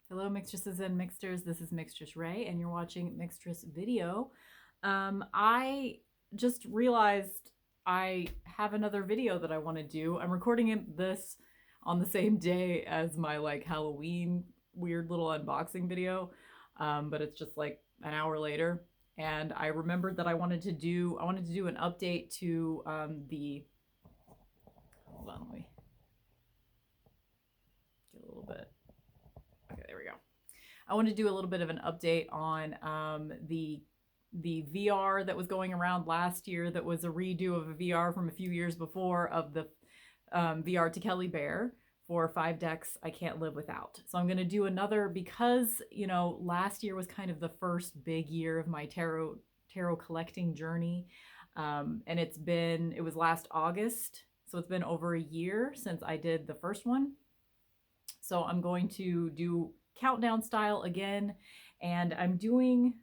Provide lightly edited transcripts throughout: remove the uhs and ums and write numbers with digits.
Hello, Mixtresses and Mixters. This is Mixtress Ray, and you're watching Mixtress Video. I just realized I have another video that I want to do. I'm recording this on the same day as my Halloween weird little unboxing video, but it's just like an hour later. And I remembered that I wanted to do an update to the. Hold on, let me get a little bit. Okay, there we go. I want to do a little bit of an update on the VR that was going around last year. That was a redo of a VR from a few years before of the VR to Kelly Bear for 5 decks I can't live without. So I'm going to do another because, last year was kind of the first big year of my tarot collecting journey. And it was last August. So it's been over a year since I did the first one. So I'm going to do countdown style again, and I'm doing,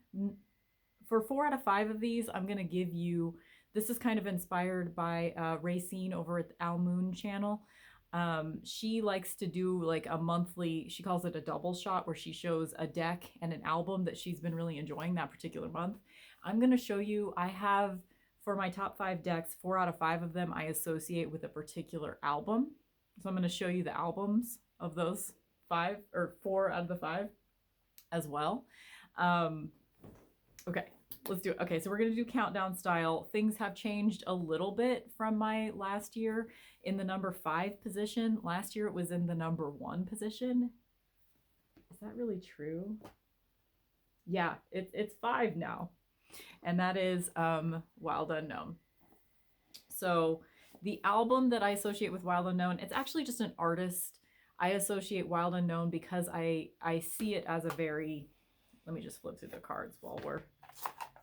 for 4 out of 5 of these, I'm going to give you, this is kind of inspired by Racine over at the Al Moon channel. She likes to do like a monthly, she calls it a double shot, where she shows a deck and an album that she's been really enjoying that particular month. I'm going to show you, I have, for my top 5 decks, 4 out of 5 of them I associate with a particular album. So I'm going to show you the albums of those 5 or 4 out of the 5 as well. Okay, let's do it. Okay, so we're going to do countdown style. Things have changed a little bit from my last year in the number 5 position. Last year it was in the number 1 position. Is that really true? Yeah, it's 5 now. And that is Wild Unknown. So the album that I associate with Wild Unknown, it's actually just an artist. I associate Wild Unknown because I see it as a very, let me just flip through the cards while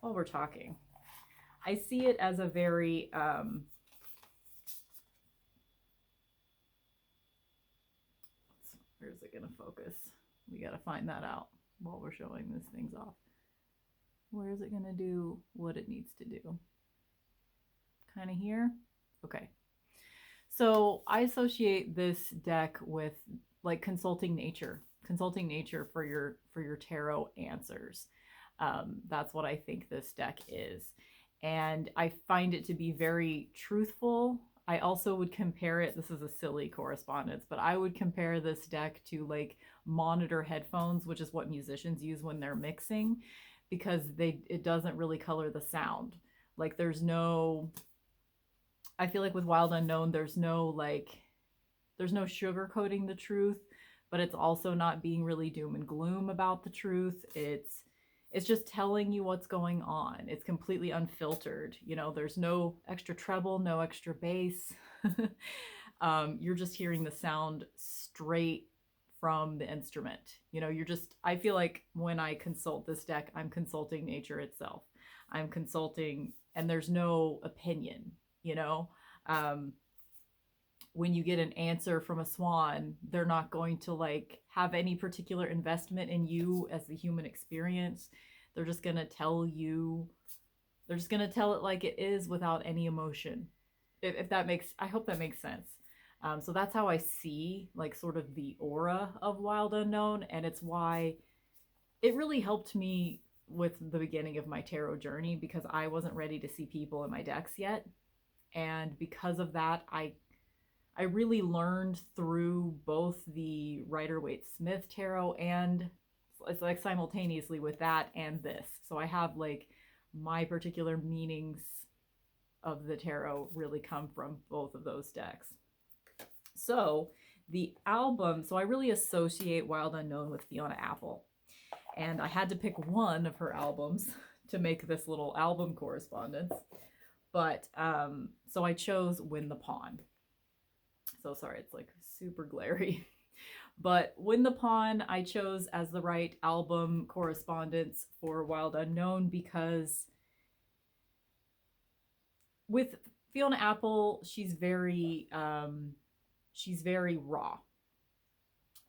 we're talking. I see it as a very where's it gonna focus? We gotta find that out while we're showing these things off. Where is it gonna do what it needs to do? Kind of here? Okay. So I associate this deck with like consulting nature for your tarot answers. That's what I think this deck is. And I find it to be very truthful. I also would compare it, this is a silly correspondence, but I would compare this deck to like monitor headphones, which is what musicians use when they're mixing, because it doesn't really color the sound. Like there's no, I feel like with Wild Unknown, there's no sugarcoating the truth, but it's also not being really doom and gloom about the truth. It's just telling you what's going on. It's completely unfiltered. There's no extra treble, no extra bass. You're just hearing the sound straight from the instrument. I feel like when I consult this deck, I'm consulting nature itself. I'm consulting, and there's no opinion. When you get an answer from a swan, they're not going to have any particular investment in you as the human experience. They're just going to tell it like it is without any emotion. I hope that makes sense. So that's how I see sort of the aura of Wild Unknown, and it's why it really helped me with the beginning of my tarot journey, because I wasn't ready to see people in my decks yet. And because of that, I really learned through both the Rider-Waite-Smith tarot, and it's like simultaneously with that and this. So I have my particular meanings of the tarot really come from both of those decks. So the album, so I really associate Wild Unknown with Fiona Apple. And I had to pick one of her albums to make this little album correspondence. But so I chose Win the Pawn. So sorry, it's super glary. But Win the Pawn I chose as the right album correspondence for Wild Unknown, because with Fiona Apple, she's very raw.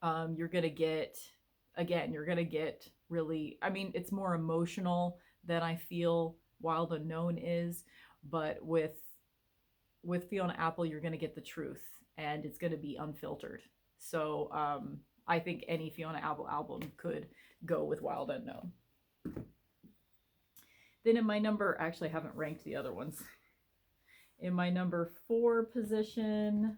You're gonna get really, it's more emotional than I feel Wild Unknown is. But with Fiona Apple, you're going to get the truth, and it's going to be unfiltered. So I think any Fiona Apple album could go with Wild Unknown. Then in my number, actually I haven't ranked the other ones. In my number 4 position,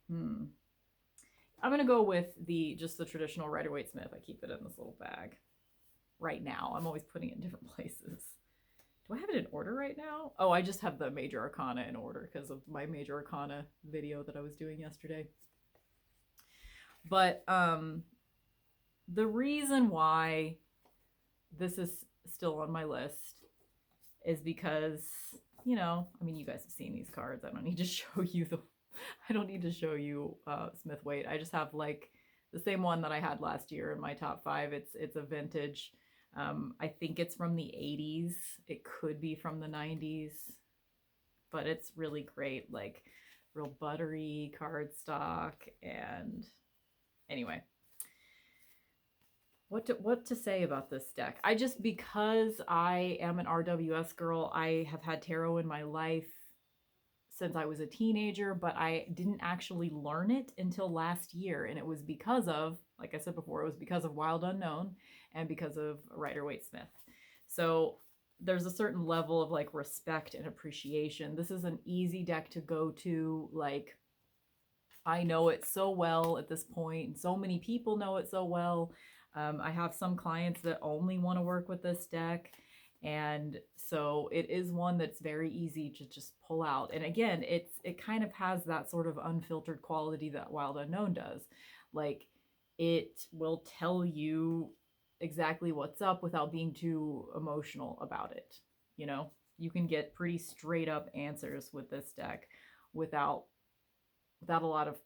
I'm going to go with just the traditional Rider-Waite-Smith. I keep it in this little bag right now. I'm always putting it in different places. Do I have it in order right now? Oh, I just have the Major Arcana in order because of my Major Arcana video that I was doing yesterday. But the reason why this is still on my list is because, you know, I mean, you guys have seen these cards. I don't need to show you Smith-Waite. I just have like the same one that I had last year in my top 5. It's a vintage. I think it's from the 80s. It could be from the 90s, but it's really great, like real buttery cardstock. And anyway, what to say about this deck? Because I am an RWS girl, I have had tarot in my life since I was a teenager, but I didn't actually learn it until last year. And it was because of, like I said before, it was because of Wild Unknown and because of Rider-Waite-Smith. So there's a certain level of like respect and appreciation. This is an easy deck to go to. Like, I know it so well at this point, and so many people know it so well. I have some clients that only want to work with this deck. And so it is one that's very easy to just pull out. And again, it kind of has that sort of unfiltered quality that Wild Unknown does. Like, it will tell you exactly what's up without being too emotional about it. You know, you can get pretty straight up answers with this deck without a lot of,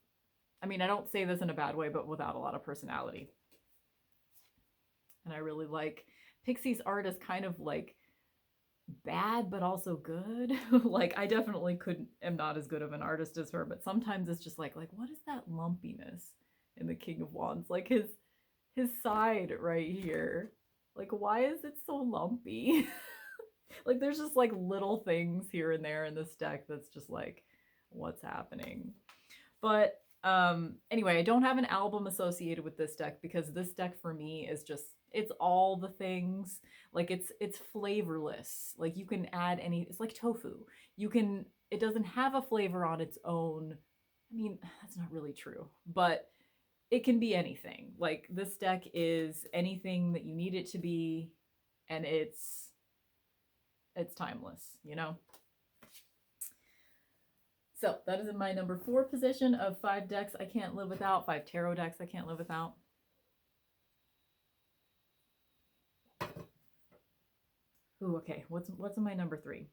I mean, I don't say this in a bad way, but without a lot of personality. And I really like Pixie's art is kind of like bad, but also good. Like, I definitely am not as good of an artist as her, but sometimes it's just like, what is that lumpiness in the King of Wands? Like his side right here. Like, why is it so lumpy? Like, there's just like little things here and there in this deck that's just like, what's happening? But anyway, I don't have an album associated with this deck because this deck for me is just, it's all the things. Like, it's flavorless. Like, you can add it's like tofu. It doesn't have a flavor on its own. I mean, that's not really true, but it can be anything. Like, this deck is anything that you need it to be, and it's timeless, you know? So that is in my number 4 position of 5 decks I can't live without, 5 tarot decks I can't live without. Ooh, okay. What's in my number 3?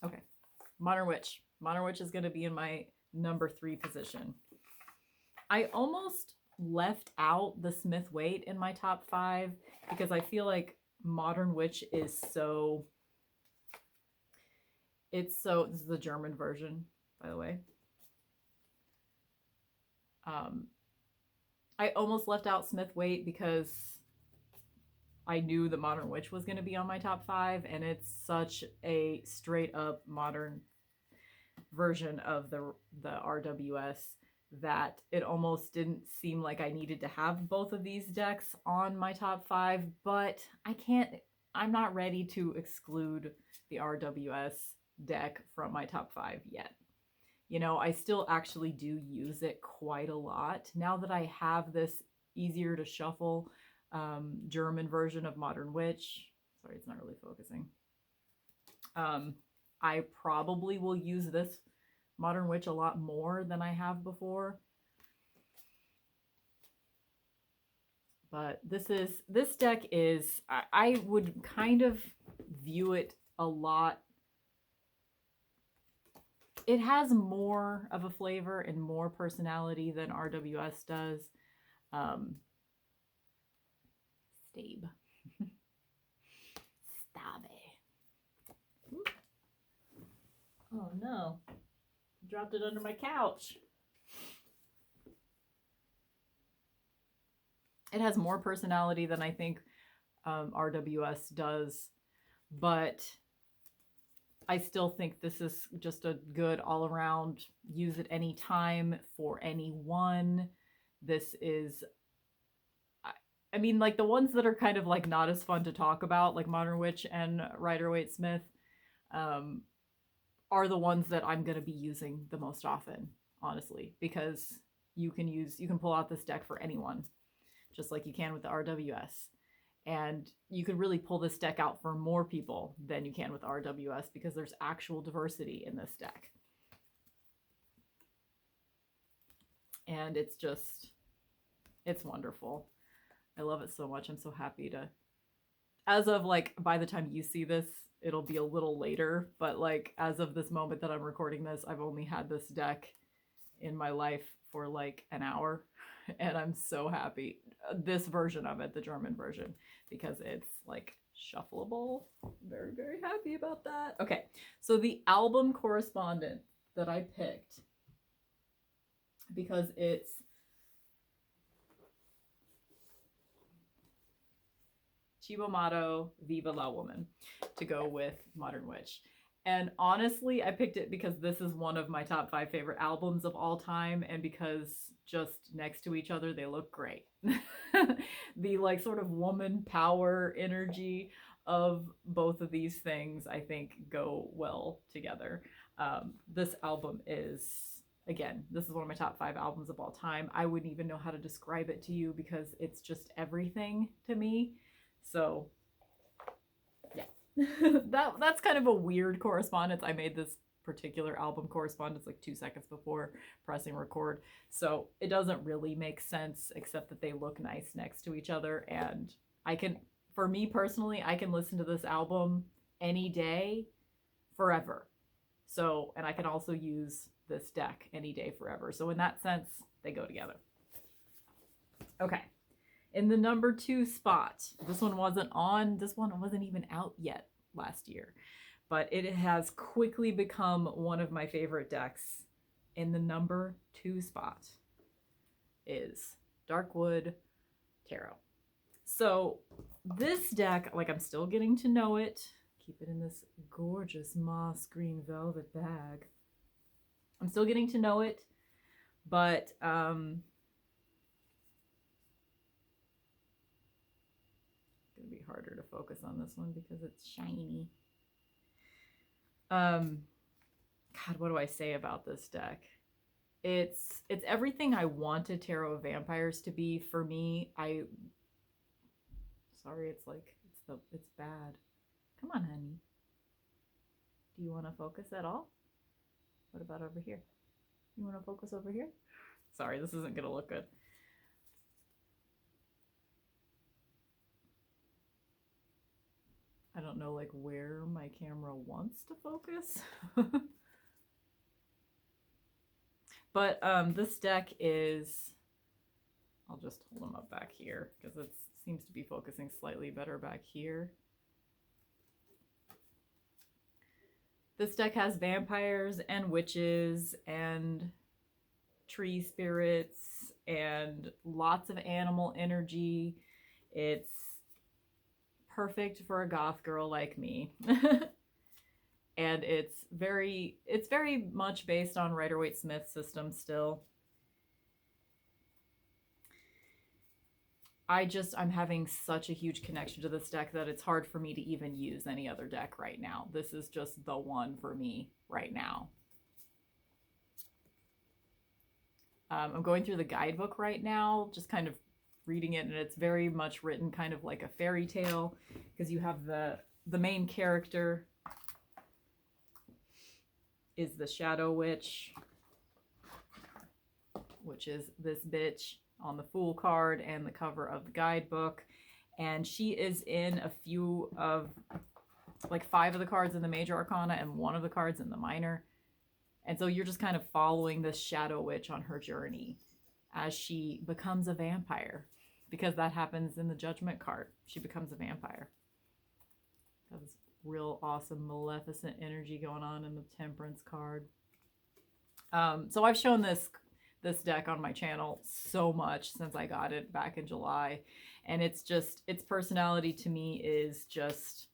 Okay. Modern Witch. Modern Witch is going to be in my number 3 position. I almost left out the Smith-Waite in my top 5 because I feel like Modern Witch is so, this is the German version, by the way. I almost left out Smith-Waite because I knew the Modern Witch was going to be on my top 5, and it's such a straight up modern version of the RWS that it almost didn't seem like I needed to have both of these decks on my top 5, but I'm not ready to exclude the RWS deck from my top 5 yet. You know, I still actually do use it quite a lot. Now that I have this easier to shuffle German version of Modern Witch, sorry, it's not really focusing. I probably will use this Modern Witch a lot more than I have before. But this deck is, I would kind of view it a lot. It has more of a flavor and more personality than RWS does. Stabe. Stabe. Oh no. Dropped it under my couch. It has more personality than I think RWS does, but I still think this is just a good all around, use it anytime for anyone. This is, I mean, like the ones that are kind of like not as fun to talk about, like Modern Witch and Rider-Waite-Smith, are the ones that I'm going to be using the most often, honestly, because you can pull out this deck for anyone, just like you can with the RWS. And you could really pull this deck out for more people than you can with RWS because there's actual diversity in this deck. And it's wonderful. I love it so much. I'm so happy to, as of like, by the time you see this, it'll be a little later, but like as of this moment that I'm recording this, I've only had this deck in my life for like an hour, and I'm so happy. This version of it, the German version, because it's like shuffleable. Very, very happy about that. Okay, so the album Correspondent that I picked, because it's Cibo Matto, Viva la Woman, to go with Modern Witch. And honestly, I picked it because this is one of my top 5 favorite albums of all time, and because just next to each other, they look great. The like sort of woman power energy of both of these things, I think, go well together. This album is, again, this is one of my top 5 albums of all time. I wouldn't even know how to describe it to you because it's just everything to me. So that's kind of a weird correspondence. I made this particular album correspondence like 2 seconds before pressing record, so it doesn't really make sense except that they look nice next to each other. And for me personally, I can listen to this album any day forever. So, and I can also use this deck any day forever. So in that sense, they go together. Okay. In the number 2 spot, this one wasn't even out yet last year, but it has quickly become one of my favorite decks. In the number 2 spot is Darkwood Tarot. So this deck, like, I'm still getting to know it. Keep it in this gorgeous moss green velvet bag. I'm still getting to know it, but be harder to focus on this one because it's shiny. God, what do I say about this deck? It's everything I wanted Tarot of Vampires to be for me. Sorry, it's bad. Come on, honey. Do you want to focus at all? What about over here? You want to focus over here? Sorry, this isn't gonna look good. I don't know like where my camera wants to focus. But this deck is, I'll just hold them up back here because it seems to be focusing slightly better back here. This deck has vampires and witches and tree spirits and lots of animal energy. It's perfect for a goth girl like me. And it's very much based on Rider-Waite-Smith's system still. I'm having such a huge connection to this deck that it's hard for me to even use any other deck right now. This is just the one for me right now. I'm going through the guidebook right now, just kind of reading it, and it's very much written kind of like a fairy tale, because you have the main character is the Shadow Witch, which is this bitch on the Fool card and the cover of the guidebook, and she is in a few of like 5 of the cards in the major arcana and 1 of the cards in the minor. And so you're just kind of following this Shadow Witch on her journey as she becomes a vampire, because that happens in the Judgment card. She becomes a vampire. That was real awesome maleficent energy going on in the Temperance card. So I've shown this deck on my channel so much since I got it back in July, And it's just, its personality to me is just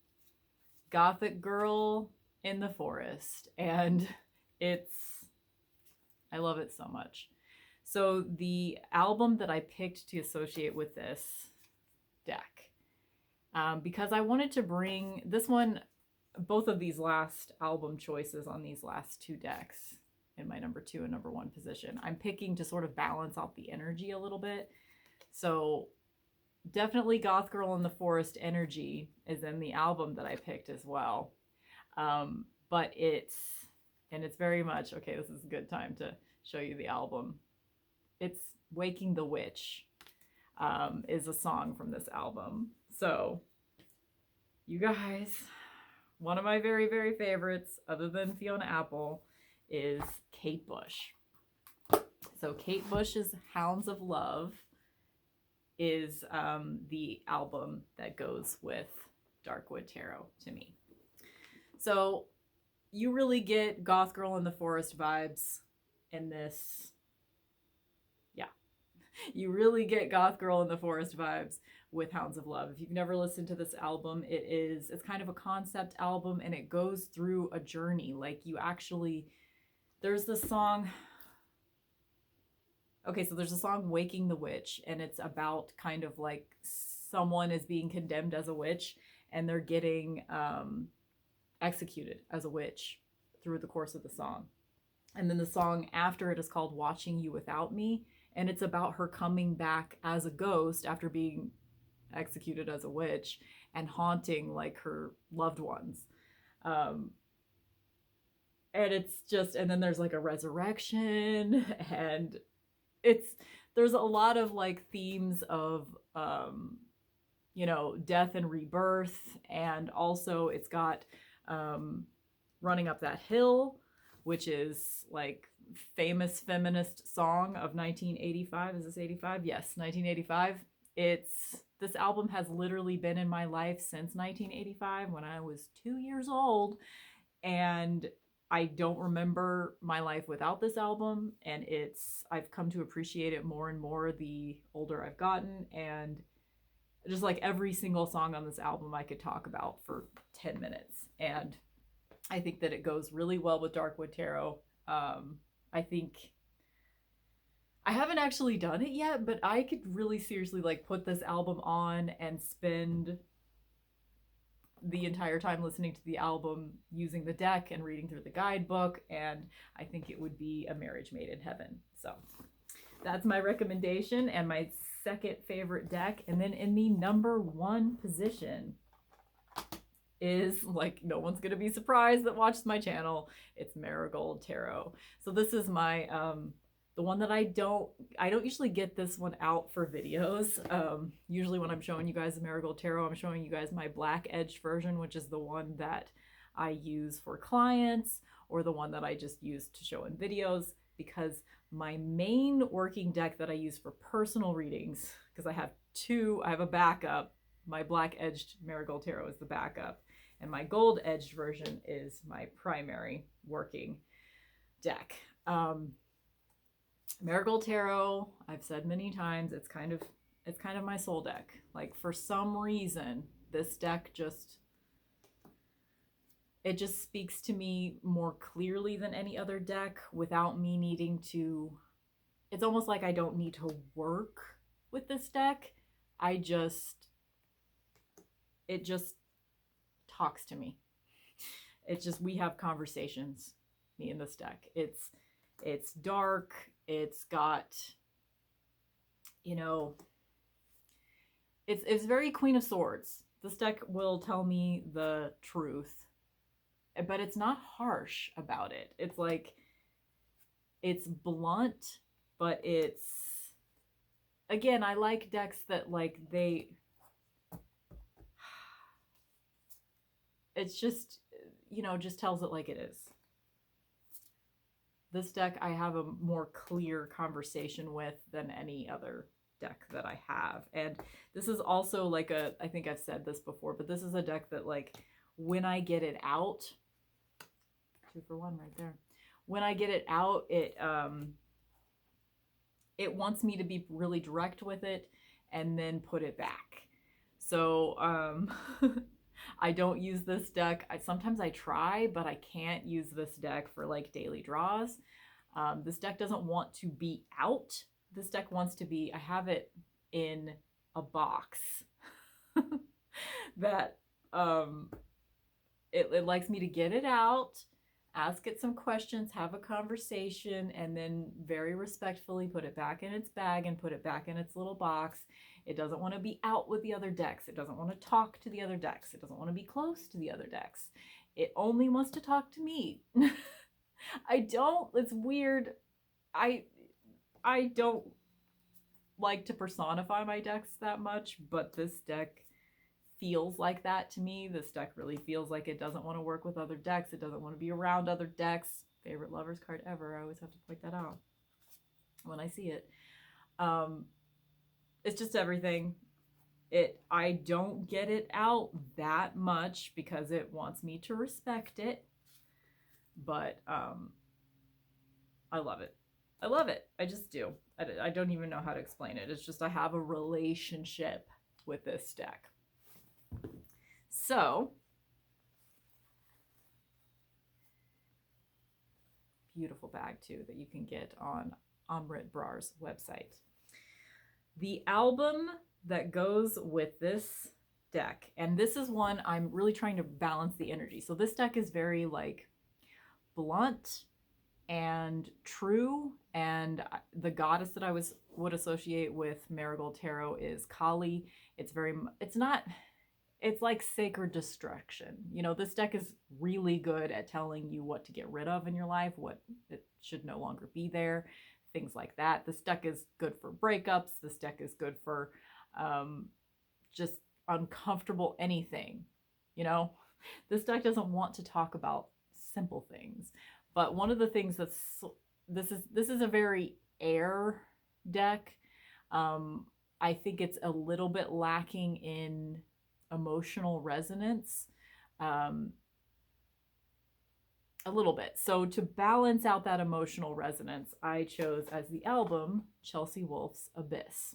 gothic girl in the forest. And I love it so much. So the album that I picked to associate with this deck, because I wanted to bring this one, both of these last album choices on these last two decks in my number 2 and number 1 position, I'm picking to sort of balance out the energy a little bit. So definitely Goth Girl in the Forest energy is in the album that I picked as well. But it's very much, okay, this is a good time to show you the album. It's Waking the Witch, is a song from this album. So you guys, one of my very, very favorites, other than Fiona Apple, is Kate Bush. So Kate Bush's Hounds of Love is the album that goes with Darkwood Tarot to me. So you really get Goth Girl in the Forest vibes in this. Yeah, you really get Goth Girl in the Forest vibes with Hounds of Love. If you've never listened to this album, it's kind of a concept album, and it goes through a journey. Like, you actually, there's the song. Okay, so there's a song Waking the Witch, and it's about kind of like someone is being condemned as a witch, and they're getting executed as a witch through the course of the song. And then the song after it is called Watching You Without Me, and it's about her coming back as a ghost after being executed as a witch and haunting like her loved ones. And it's just, and then there's like a resurrection, and there's a lot of like themes of death and rebirth, and also it's got Running Up That Hill, which is like famous feminist song of 1985. Is this 85? Yes, 1985. This album has literally been in my life since 1985, when I was 2 years old, and I don't remember my life without this album, and I've come to appreciate it more and more the older I've gotten, and just like every single song on this album I could talk about for 10 minutes, and I think that it goes really well with Darkwood Tarot. I think I haven't actually done it yet, but I could really seriously like put this album on and spend the entire time listening to the album, using the deck and reading through the guidebook, and I think it would be a marriage made in heaven. So that's my recommendation and my second favorite deck. And then in the number 1 position is, like, no one's gonna be surprised that watches my channel, it's Marigold Tarot. So this is my the one that I don't usually get this one out for videos. Usually when I'm showing you guys the Marigold Tarot, I'm showing you guys my black edged version, which is the one that I use for clients, or the one that I just use to show in videos, because my main working deck that I use for personal readings, because I have a backup, my black edged Marigold Tarot is the backup, and my gold edged version is my primary working deck. Marigold Tarot, I've said many times, it's kind of my soul deck. Like, for some reason, this deck just speaks to me more clearly than any other deck, without me needing to, it's almost like I don't need to work with this deck. It just talks to me. We have conversations, me and this deck. It's dark. It's got, it's very Queen of Swords. This deck will tell me the truth, but it's not harsh about it. It's like, it's blunt, but again, I like decks that, like, it's just, just tells it like it is. This deck I have a more clear conversation with than any other deck that I have. And this is also like I think I've said this before, but this is a deck that, like, when I get it out, 2 for 1 right there. When I get it out, it wants me to be really direct with it, and then put it back. So I don't use this deck. Sometimes I try, but I can't use this deck for like daily draws. This deck doesn't want to be out. This deck wants to be, I have it in a box that it likes me to get it out, ask it some questions, have a conversation, and then very respectfully put it back in its bag and put it back in its little box. It doesn't want to be out with the other decks. It doesn't want to talk to the other decks. It doesn't want to be close to the other decks. It only wants to talk to me. It's weird. I don't like to personify my decks that much, but this deck feels like that to me. This deck really feels like it doesn't want to work with other decks. It doesn't want to be around other decks. Favorite lovers card ever. I always have to point that out when I see it. It's just everything. I don't get it out that much because it wants me to respect it. But I love it. I love it. I just do. I don't even know how to explain it. It's just I have a relationship with this deck. So, beautiful bag too that you can get on Amrit Brar's website. The album that goes with this deck, and this is one I'm really trying to balance the energy. So this deck is very like blunt and true, and the goddess that I would associate with Marigold Tarot is Kali. It's like sacred destruction. You know, this deck is really good at telling you what to get rid of in your life, what it should no longer be there, things like that. This deck is good for breakups. This deck is good for just uncomfortable anything, you know? This deck doesn't want to talk about simple things. But one of the things this is a very air deck. I think it's a little bit lacking in emotional resonance, a little bit. So to balance out that emotional resonance, I chose as the album Chelsea Wolfe's Abyss.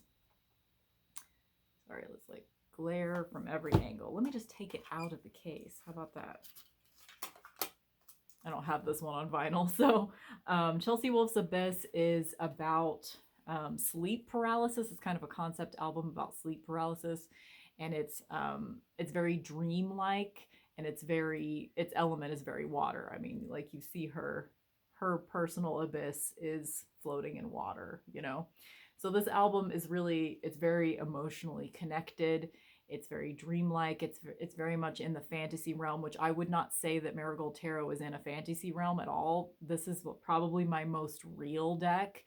Sorry, let's like glare from every angle. Let me just take it out of the case. How about that? I don't have this one on vinyl. So Chelsea Wolfe's Abyss is about sleep paralysis. It's kind of a concept album about sleep paralysis. And it's very dreamlike, and its element is very water. I mean, like you see her personal abyss is floating in water, you know? So this album is it's very emotionally connected. It's very dreamlike. It's very much in the fantasy realm, which I would not say that Marigold Tarot is in a fantasy realm at all. This is probably my most real deck.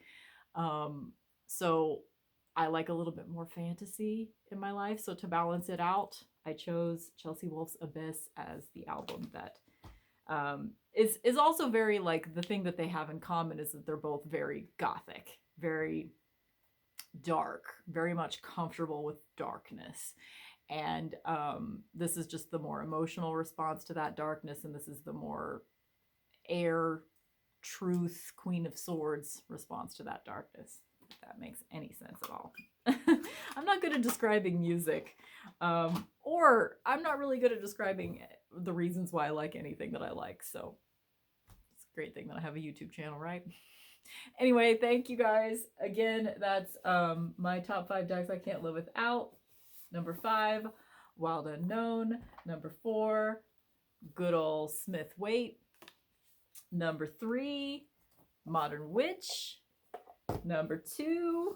So I like a little bit more fantasy in my life. So to balance it out, I chose Chelsea Wolfe's Abyss as the album that is also very like, the thing that they have in common is that they're both very gothic, very dark, very much comfortable with darkness. And this is just the more emotional response to that darkness, and this is the more air, truth, Queen of Swords response to that darkness, if that makes any sense at all. I'm not good at describing music, or I'm not really good at describing the reasons why I like anything that I like, so it's a great thing that I have a YouTube channel, right? Anyway, thank you guys. Again, that's my top 5 decks I can't live without. Number 5, Wild Unknown. Number 4, good old Smith Waite. Number 3, Modern Witch. Number 2,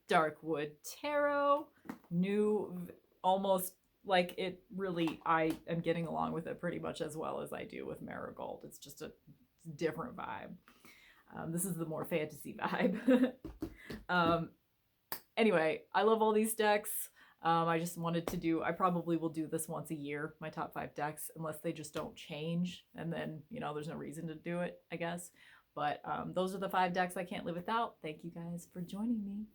Darkwood Tarot. New, almost like it really, I am getting along with it pretty much as well as I do with Marigold. It's just a different vibe. This is the more fantasy vibe. Anyway, I love all these decks. I just wanted to I probably will do this once a year, my top 5 decks, unless they just don't change. And then, you know, there's no reason to do it, I guess. But those are the 5 decks I can't live without. Thank you guys for joining me.